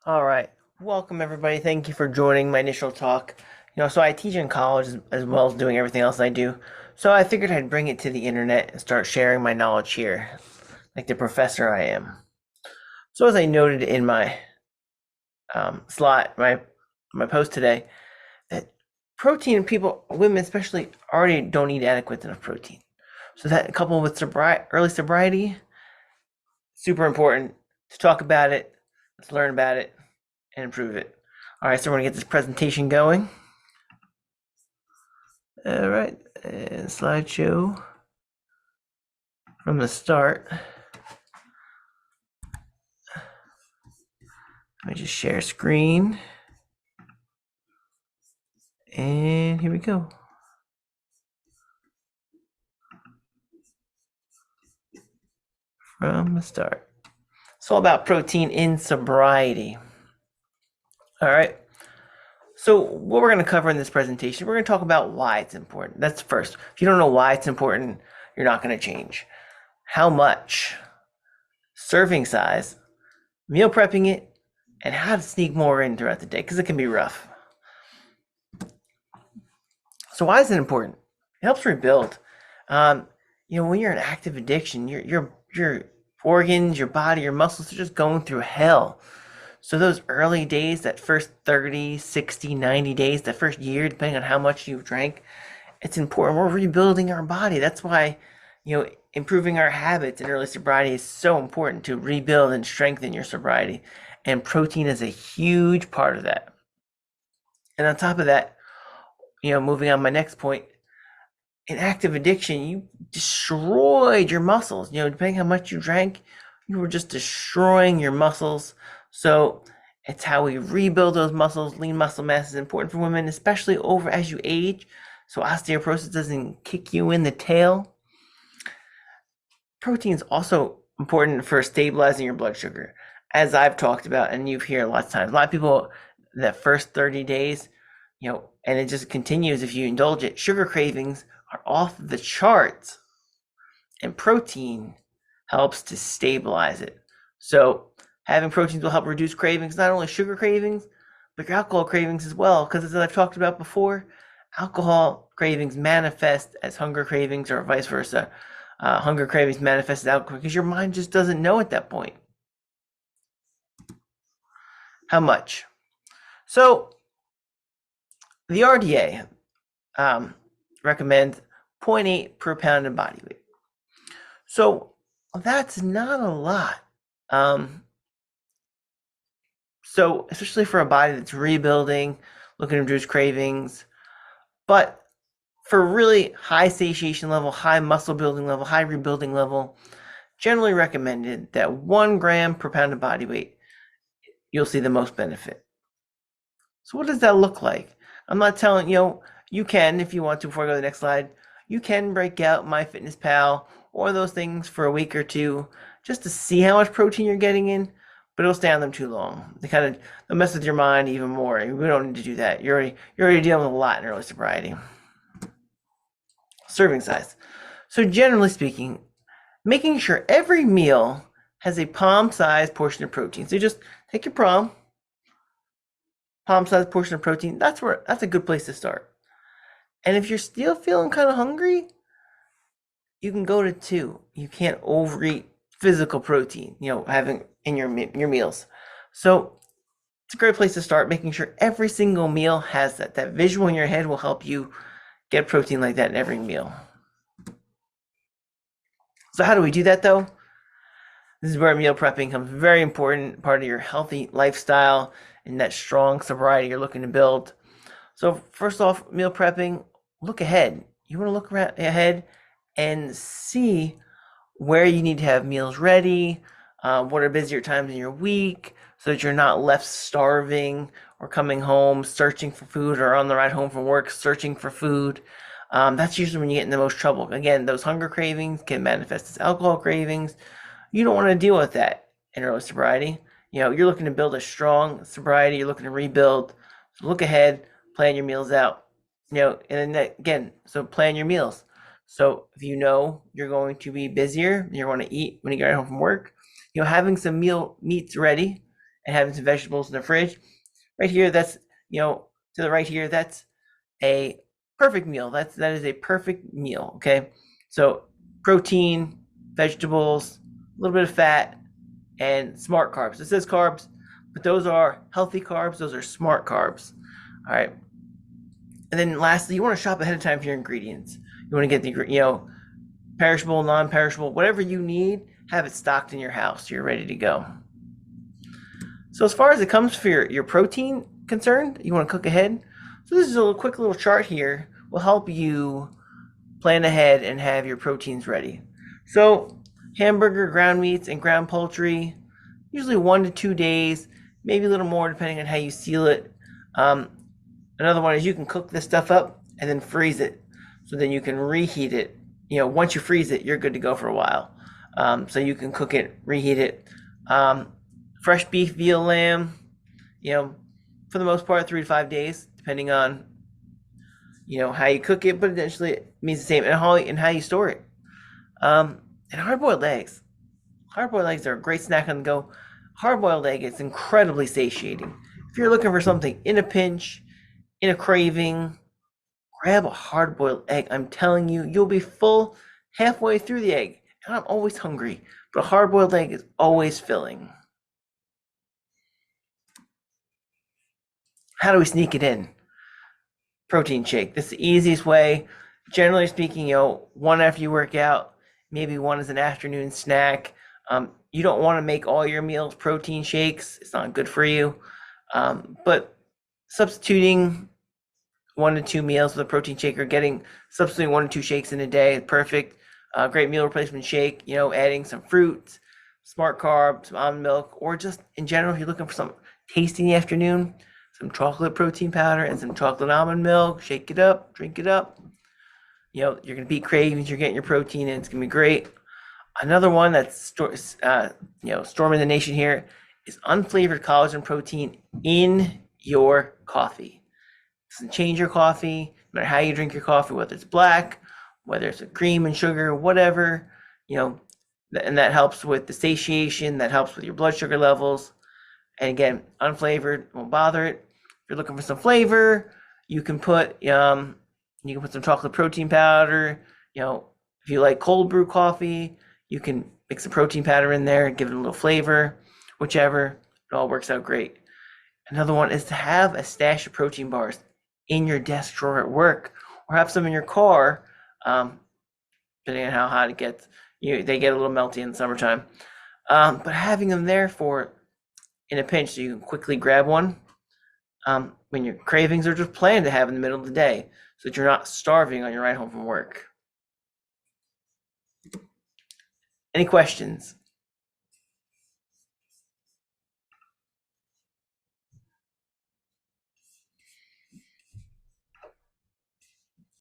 All right. Welcome, everybody. Thank you for joining my initial talk. So I teach in college as well as doing everything else I do. So I figured I'd bring it to the internet and start sharing my knowledge here, like the professor I am. So as I noted in my slot, my post today, that protein people, women especially, already don't eat adequate enough protein. So that coupled with early sobriety, super important to talk about it, let's learn about it, and improve it. All right, so we're gonna get this presentation going. All right, and slideshow from the start. Let me just share screen. And here we go. From the start. It's all about protein in sobriety. All right. So what we're going to cover in this presentation, we're going to talk about why it's important. That's first. If you don't know why it's important, you're not going to change. How much, serving size, meal prepping it, and how to sneak more in throughout the day because it can be rough. So why is it important? It helps rebuild. Um, when you're in active addiction, your organs, your body, your muscles are just going through hell. So those early days, that first 30, 60, 90 days, that first year, depending on how much you've drank, it's important. We're rebuilding our body. That's why, improving our habits in early sobriety is so important to rebuild and strengthen your sobriety. And protein is a huge part of that. And on top of that, moving on my next point, in active addiction, you destroyed your muscles. Depending how much you drank, you were just destroying your muscles. So it's how we rebuild those muscles. Lean muscle mass is important for women, especially over as you age. So osteoporosis doesn't kick you in the tail. Protein is also important for stabilizing your blood sugar, as I've talked about, and you've heard lots of times. A lot of people, that first 30 days, and it just continues if you indulge it, sugar cravings are off the charts, and protein helps to stabilize it. So having proteins will help reduce cravings, not only sugar cravings, but your alcohol cravings as well. Because as I've talked about before, alcohol cravings manifest as hunger cravings or vice versa. Hunger cravings manifest as alcohol because your mind just doesn't know at that point. How much? So the RDA recommends 0.8 per pound of body weight. So that's not a lot. So especially for a body that's rebuilding, looking to reduce cravings, but for really high satiation level, high muscle building level, high rebuilding level, generally recommended that 1 gram per pound of body weight, you'll see the most benefit. So what does that look like? I'm not telling you can, if you want to, before I go to the next slide, you can break out MyFitnessPal or those things for a week or two just to see how much protein you're getting in, but it'll stay on them too long. They'll mess with your mind even more. We don't need to do that. You're already dealing with a lot in early sobriety. Serving size. So generally speaking, making sure every meal has a palm-sized portion of protein. So you just take your palm-sized portion of protein. That's a good place to start. And if you're still feeling kind of hungry, you can go to 2. You can't overeat physical protein, having in your meals. So it's a great place to start, making sure every single meal has that. That visual in your head will help you get protein like that in every meal. So how do we do that though? This is where meal prepping becomes a very important part of your healthy lifestyle and that strong sobriety you're looking to build. So first off, meal prepping, look ahead. You want to look ahead and see where you need to have meals ready, what are busier times in your week, so that you're not left starving or coming home searching for food or on the ride home from work searching for food. That's usually when you get in the most trouble. Again, those hunger cravings can manifest as alcohol cravings. You don't want to deal with that in early sobriety. You're looking to build a strong sobriety. You're looking to rebuild. So look ahead, plan your meals out. And then again, so plan your meals. So if you're going to be busier, you want to eat when you get home from work, having some meats ready and having some vegetables in the fridge. Right here, that's, to the right here, that's a perfect meal. That is a perfect meal. Okay, so protein, vegetables, a little bit of fat, and smart carbs. It says carbs, but those are healthy carbs. Those are smart carbs. All right. And then lastly, you want to shop ahead of time for your ingredients. You want to get the, perishable, non-perishable, whatever you need, have it stocked in your house. So you're ready to go. So as far as it comes for your protein concerned, you want to cook ahead. So this is a quick little chart here. Will help you plan ahead and have your proteins ready. So hamburger, ground meats, and ground poultry, usually 1 to 2 days, maybe a little more depending on how you seal it. Another one is you can cook this stuff up and then freeze it, so then you can reheat it. Once you freeze it, you're good to go for a while. So you can cook it, reheat it. Fresh beef, veal, lamb, for the most part, 3 to 5 days, depending on how you cook it, but eventually it means the same, and how you store it. And hard-boiled eggs. Hard-boiled eggs are a great snack on the go. Hard-boiled egg is incredibly satiating. If you're looking for something in a pinch, in a craving, grab a hard-boiled egg. I'm telling you, you'll be full halfway through the egg. And I'm always hungry, but a hard-boiled egg is always filling. How do we sneak it in? Protein shake. This is the easiest way. Generally speaking, one after you work out, maybe one as an afternoon snack. You don't want to make all your meals protein shakes. It's not good for you. But substituting 1 to 2 meals with a protein shake, or substituting 1 to 2 shakes in a day is perfect. Great meal replacement shake, adding some fruit, smart carbs, some almond milk, or just in general, if you're looking for some tasty in the afternoon, some chocolate protein powder and some chocolate almond milk, shake it up, drink it up. You're going to beat cravings, you're getting your protein in, it's going to be great. Another one that's storming the nation here is unflavored collagen protein in your coffee. It doesn't change your coffee, no matter how you drink your coffee, whether it's black, whether it's with cream and sugar, whatever, and that helps with the satiation, that helps with your blood sugar levels. And again, unflavored won't bother it. If you're looking for some flavor, you can put some chocolate protein powder. If you like cold brew coffee, you can mix some protein powder in there and give it a little flavor. Whichever, it all works out great. Another one is to have a stash of protein bars in your desk drawer at work, or have some in your car, depending on how hot it gets. They get a little melty in the summertime. But having them there in a pinch, so you can quickly grab one when your cravings are just planned to have in the middle of the day, so that you're not starving on your ride home from work. Any questions?